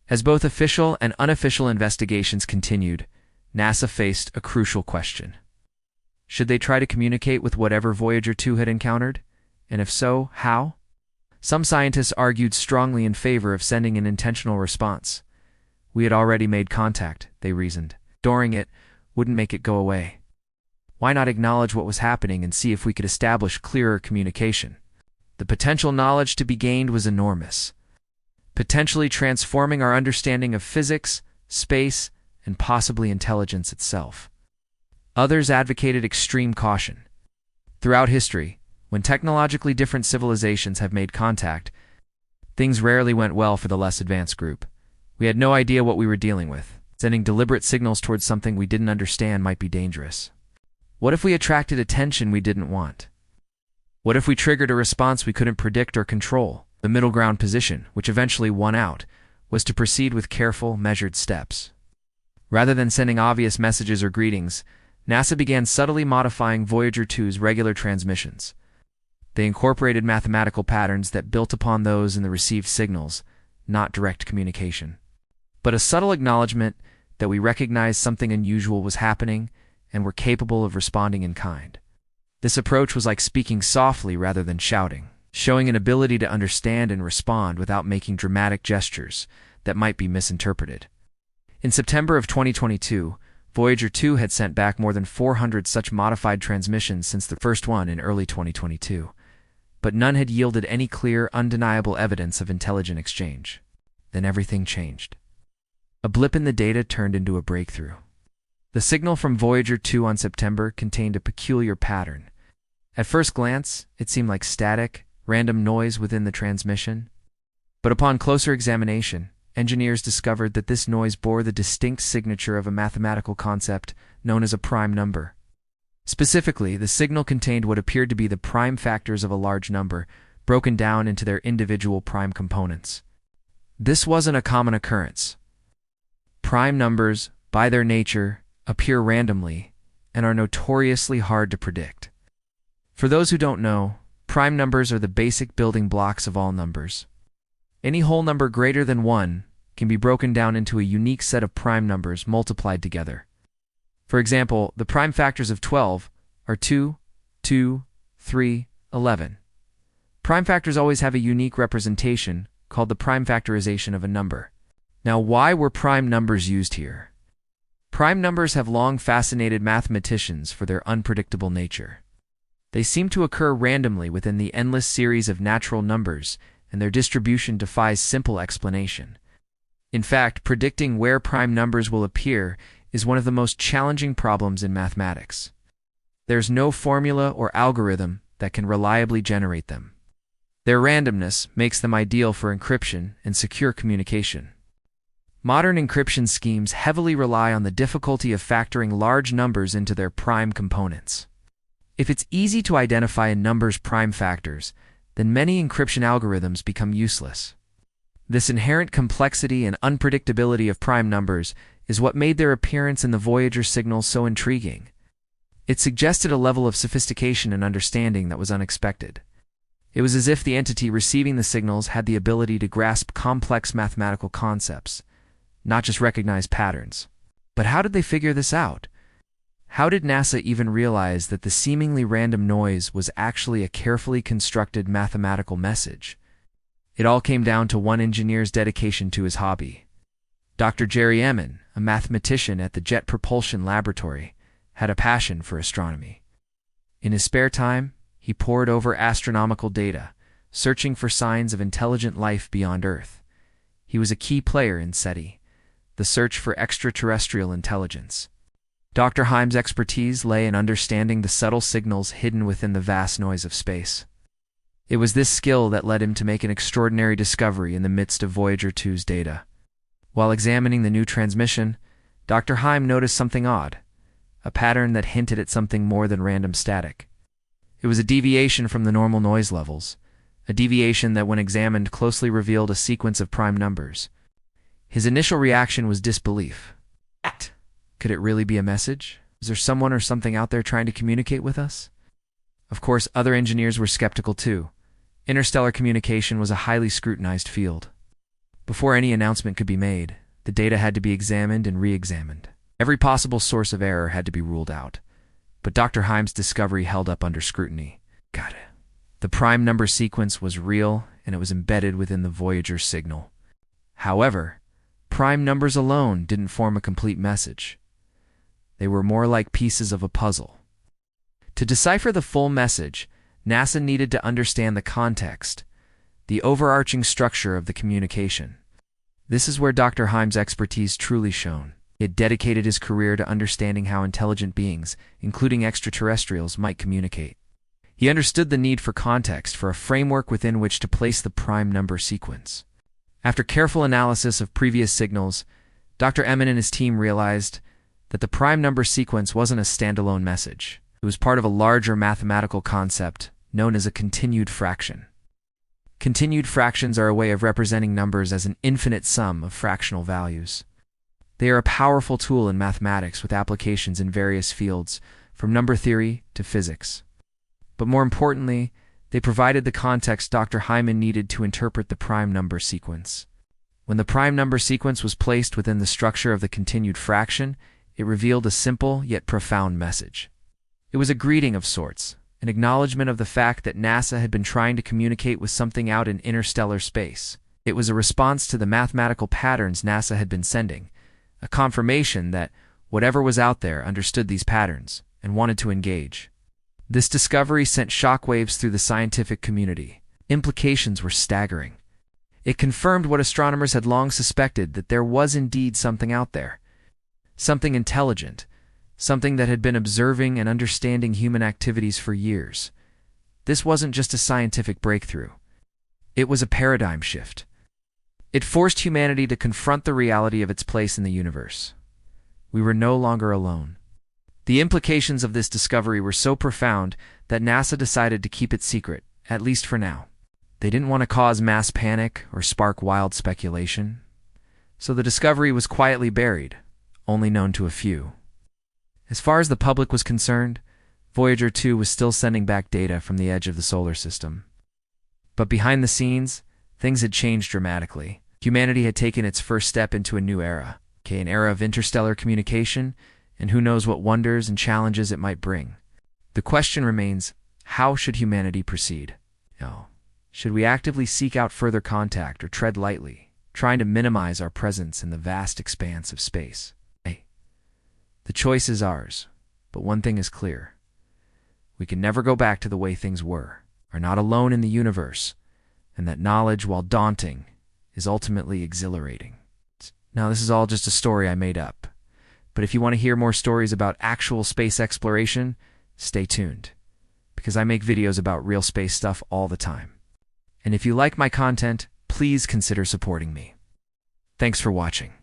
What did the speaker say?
As both official and unofficial investigations continued, NASA faced a crucial question. Should they try to communicate with whatever Voyager 2 had encountered? And if so, how? Some scientists argued strongly in favor of sending an intentional response. We had already made contact, they reasoned. Ignoring it wouldn't make it go away. Why not acknowledge what was happening and see if we could establish clearer communication? The potential knowledge to be gained was enormous, potentially transforming our understanding of physics, space, and possibly intelligence itself. Others advocated extreme caution. Throughout history, when technologically different civilizations have made contact, things rarely went well for the less advanced group. We had no idea what we were dealing with. Sending deliberate signals towards something we didn't understand might be dangerous. What if we attracted attention we didn't want? What if we triggered a response we couldn't predict or control? The middle ground position, which eventually won out, was to proceed with careful, measured steps. Rather than sending obvious messages or greetings, NASA began subtly modifying Voyager 2's regular transmissions. They incorporated mathematical patterns that built upon those in the received signals, not direct communication, but a subtle acknowledgement that we recognized something unusual was happening and were capable of responding in kind. This approach was like speaking softly rather than shouting, showing an ability to understand and respond without making dramatic gestures that might be misinterpreted. In September of 2022, Voyager 2 had sent back more than 400 such modified transmissions since the first one in early 2022, but none had yielded any clear, undeniable evidence of intelligent exchange. Then everything changed. A blip in the data turned into a breakthrough. The signal from Voyager 2 on September contained a peculiar pattern. At first glance, it seemed like static, random noise within the transmission. But upon closer examination, engineers discovered that this noise bore the distinct signature of a mathematical concept known as a prime number. Specifically, the signal contained what appeared to be the prime factors of a large number, broken down into their individual prime components. This wasn't a common occurrence. Prime numbers, by their nature, appear randomly and are notoriously hard to predict. For those who don't know, prime numbers are the basic building blocks of all numbers. Any whole number greater than 1 can be broken down into a unique set of prime numbers multiplied together. For example, the prime factors of 12 are 2, 2, 3, 11. Prime factors always have a unique representation called the prime factorization of a number. Now, why were prime numbers used here? Prime numbers have long fascinated mathematicians for their unpredictable nature. They seem to occur randomly within the endless series of natural numbers, and their distribution defies simple explanation. In fact, predicting where prime numbers will appear is one of the most challenging problems in mathematics. There's no formula or algorithm that can reliably generate them. Their randomness makes them ideal for encryption and secure communication. Modern encryption schemes heavily rely on the difficulty of factoring large numbers into their prime components. If it's easy to identify a number's prime factors, then many encryption algorithms become useless. This inherent complexity and unpredictability of prime numbers is what made their appearance in the Voyager signal so intriguing. It suggested a level of sophistication and understanding that was unexpected. It was as if the entity receiving the signals had the ability to grasp complex mathematical concepts, not just recognize patterns. But how did they figure this out? How did NASA even realize that the seemingly random noise was actually a carefully constructed mathematical message? It all came down to one engineer's dedication to his hobby. Dr. Jerry Emin, a mathematician at the Jet Propulsion Laboratory, had a passion for astronomy. In his spare time, he pored over astronomical data, searching for signs of intelligent life beyond Earth. He was a key player in SETI, the search for extraterrestrial intelligence. Dr. Heim's expertise lay in understanding the subtle signals hidden within the vast noise of space. It was this skill that led him to make an extraordinary discovery in the midst of Voyager 2's data. While examining the new transmission, Dr. Heim noticed something odd, a pattern that hinted at something more than random static. It was a deviation from the normal noise levels, a deviation that when examined closely revealed a sequence of prime numbers. His initial reaction was disbelief. Could it really be a message? Is there someone or something out there trying to communicate with us? Of course, other engineers were skeptical too. Interstellar communication was a highly scrutinized field. Before any announcement could be made, the data had to be examined and re-examined. Every possible source of error had to be ruled out. But Dr. Himes' discovery held up under scrutiny. Got it. The prime number sequence was real, and it was embedded within the Voyager signal. However, prime numbers alone didn't form a complete message. They were more like pieces of a puzzle. To decipher the full message, NASA needed to understand the context, the overarching structure of the communication. This is where Dr. Himes' expertise truly shone. He had dedicated his career to understanding how intelligent beings, including extraterrestrials, might communicate. He understood the need for context, for a framework within which to place the prime number sequence. After careful analysis of previous signals, Dr. Emmon and his team realized that the prime number sequence wasn't a standalone message. It was part of a larger mathematical concept known as a continued fraction. Continued fractions are a way of representing numbers as an infinite sum of fractional values. They are a powerful tool in mathematics with applications in various fields, from number theory to physics. But more importantly, they provided the context Dr. Hyman needed to interpret the prime number sequence. When the prime number sequence was placed within the structure of the continued fraction, it revealed a simple yet profound message. It was a greeting of sorts, an acknowledgement of the fact that NASA had been trying to communicate with something out in interstellar space. It was a response to the mathematical patterns NASA had been sending, a confirmation that whatever was out there understood these patterns and wanted to engage. This discovery sent shockwaves through the scientific community. Implications were staggering. It confirmed what astronomers had long suspected, that there was indeed something out there. Something intelligent, something that had been observing and understanding human activities for years. This wasn't just a scientific breakthrough. It was a paradigm shift. It forced humanity to confront the reality of its place in the universe. We were no longer alone. The implications of this discovery were so profound that NASA decided to keep it secret, at least for now. They didn't want to cause mass panic or spark wild speculation, so the discovery was quietly buried, only known to a few. As far as the public was concerned, Voyager 2 was still sending back data from the edge of the solar system. But behind the scenes, things had changed dramatically. Humanity had taken its first step into a new era, an era of interstellar communication, and who knows what wonders and challenges it might bring. The question remains, how should humanity proceed? Should we actively seek out further contact or tread lightly, trying to minimize our presence in the vast expanse of space? The choice is ours, but one thing is clear. We can never go back to the way things were, are not alone in the universe, and that knowledge, while daunting, is ultimately exhilarating. Now, this is all just a story I made up, but if you want to hear more stories about actual space exploration, stay tuned, because I make videos about real space stuff all the time. And if you like my content, please consider supporting me. Thanks for watching.